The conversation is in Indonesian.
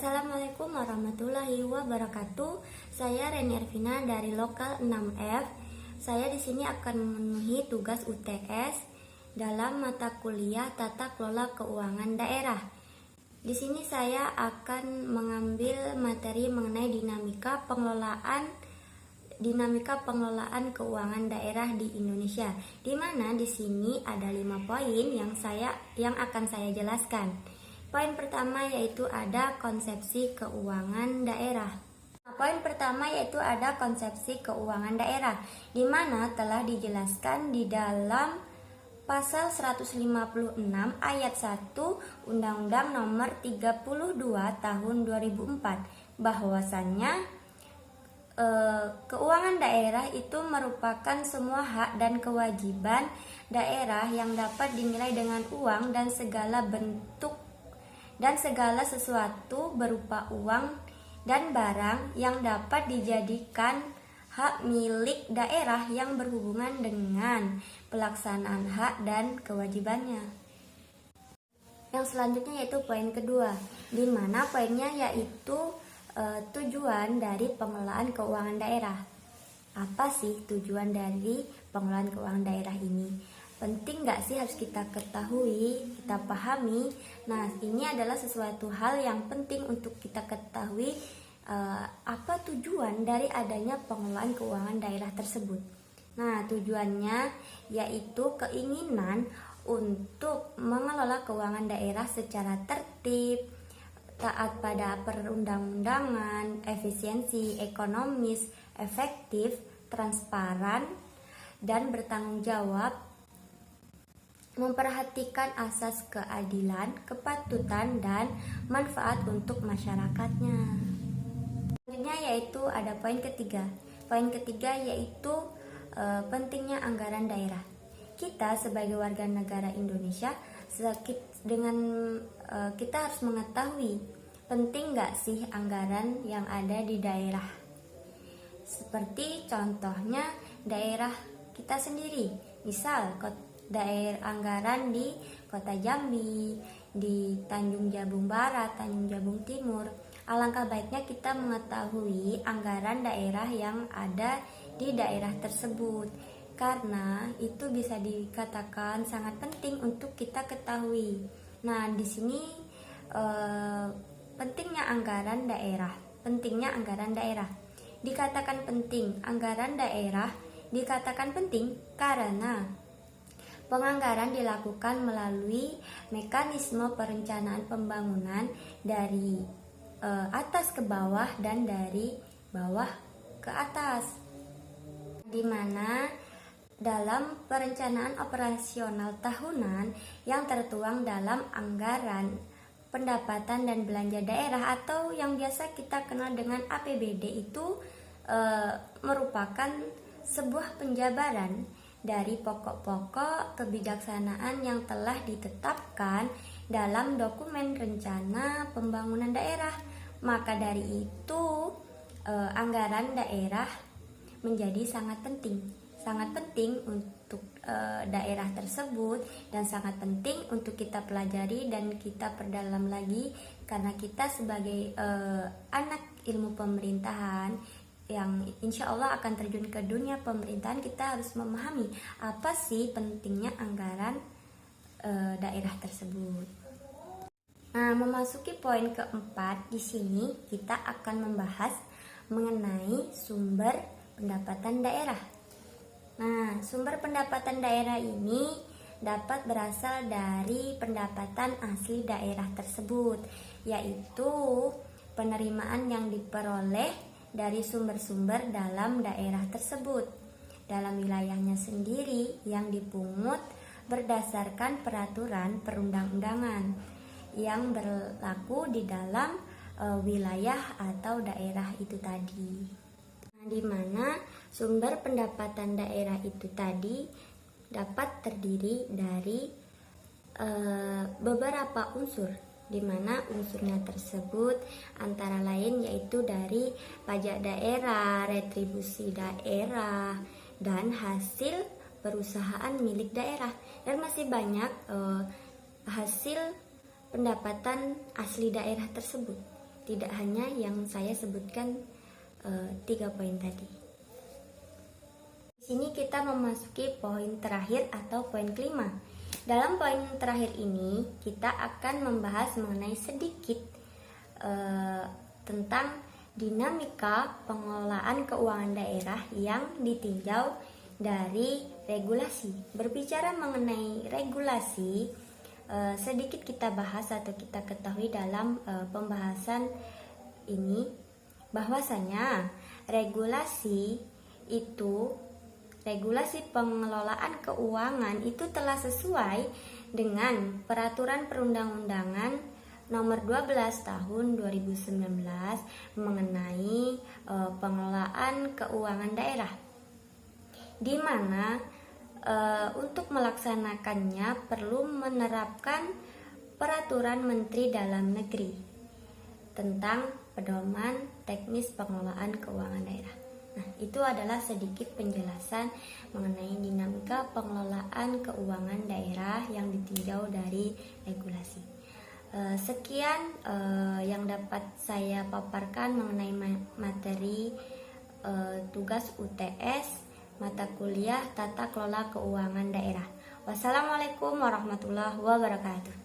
Assalamualaikum warahmatullahi wabarakatuh. Saya Reni Arvina dari Lokal 6F. Saya di sini akan memenuhi tugas UTS dalam mata kuliah Tata Kelola Keuangan Daerah. Di sini saya akan mengambil materi mengenai dinamika pengelolaan keuangan daerah di Indonesia. Di mana di sini ada 5 poin yang akan saya jelaskan. Poin pertama yaitu ada konsepsi keuangan daerah. Poin pertama yaitu ada konsepsi keuangan daerah, di mana telah dijelaskan di dalam pasal 156 ayat 1 Undang-Undang Nomor 32 Tahun 2004 bahwasannya keuangan daerah itu merupakan semua hak dan kewajiban daerah yang dapat dinilai dengan uang dan segala sesuatu berupa uang dan barang yang dapat dijadikan hak milik daerah yang berhubungan dengan pelaksanaan hak dan kewajibannya. Yang selanjutnya yaitu poin kedua, di mana poinnya yaitu tujuan dari pengelolaan keuangan daerah. Apa sih tujuan dari pengelolaan keuangan daerah ini? Penting nggak sih harus kita ketahui, kita pahami. Nah, ini adalah sesuatu hal yang penting untuk kita ketahui apa tujuan dari adanya pengelolaan keuangan daerah tersebut. Nah, tujuannya yaitu keinginan untuk mengelola keuangan daerah secara tertib, taat pada perundang-undangan, efisiensi, ekonomis, efektif, transparan, dan bertanggung jawab, memperhatikan asas keadilan, kepatutan, dan manfaat untuk masyarakatnya. Selanjutnya yaitu ada poin ketiga. Poin ketiga yaitu pentingnya anggaran daerah. Kita sebagai warga negara Indonesia kita harus mengetahui penting nggak sih anggaran yang ada di daerah. Seperti contohnya daerah kita sendiri, misal anggaran di Kota Jambi, di Tanjung Jabung Barat, Tanjung Jabung Timur. Alangkah baiknya kita mengetahui anggaran daerah yang ada di daerah tersebut, karena itu bisa dikatakan sangat penting untuk kita ketahui. Nah, di sini pentingnya anggaran daerah. Dikatakan penting, anggaran daerah dikatakan penting karena penganggaran dilakukan melalui mekanisme perencanaan pembangunan dari atas ke bawah dan dari bawah ke atas, di mana dalam perencanaan operasional tahunan yang tertuang dalam anggaran pendapatan dan belanja daerah atau yang biasa kita kenal dengan APBD itu merupakan sebuah penjabaran dari pokok-pokok kebijaksanaan yang telah ditetapkan dalam dokumen rencana pembangunan daerah. Maka dari itu anggaran daerah menjadi sangat penting untuk daerah tersebut, dan sangat penting untuk kita pelajari dan kita perdalam lagi, karena kita sebagai anak ilmu pemerintahan yang insya Allah akan terjun ke dunia pemerintahan, kita harus memahami apa sih pentingnya anggaran daerah tersebut. Nah, memasuki poin keempat, di sini kita akan membahas mengenai sumber pendapatan daerah. Nah, sumber pendapatan daerah ini dapat berasal dari pendapatan asli daerah tersebut, yaitu penerimaan yang diperoleh dari sumber-sumber dalam daerah tersebut, dalam wilayahnya sendiri, yang dipungut berdasarkan peraturan perundang-undangan yang berlaku di dalam wilayah atau daerah itu tadi. Nah, di mana sumber pendapatan daerah itu tadi dapat terdiri dari beberapa unsur, di mana unsurnya tersebut antara lain yaitu dari pajak daerah, retribusi daerah, dan hasil perusahaan milik daerah, dan masih banyak hasil pendapatan asli daerah tersebut. tidak hanya yang saya sebutkan 3 poin tadi. Di sini kita memasuki poin terakhir atau poin kelima. Dalam poin terakhir ini kita akan membahas mengenai sedikit tentang dinamika pengelolaan keuangan daerah yang ditinjau dari regulasi. Berbicara mengenai regulasi, sedikit kita bahas atau kita ketahui dalam pembahasan ini bahwasanya regulasi pengelolaan keuangan itu telah sesuai dengan peraturan perundang-undangan nomor 12 tahun 2019 mengenai pengelolaan keuangan daerah, di mana untuk melaksanakannya perlu menerapkan peraturan Menteri Dalam Negeri tentang pedoman teknis pengelolaan keuangan daerah. Nah, itu adalah sedikit penjelasan mengenai dinamika pengelolaan keuangan daerah yang ditinjau dari regulasi. Sekian yang dapat saya paparkan mengenai materi tugas UTS mata kuliah Tata Kelola Keuangan Daerah. Wassalamualaikum warahmatullahi wabarakatuh.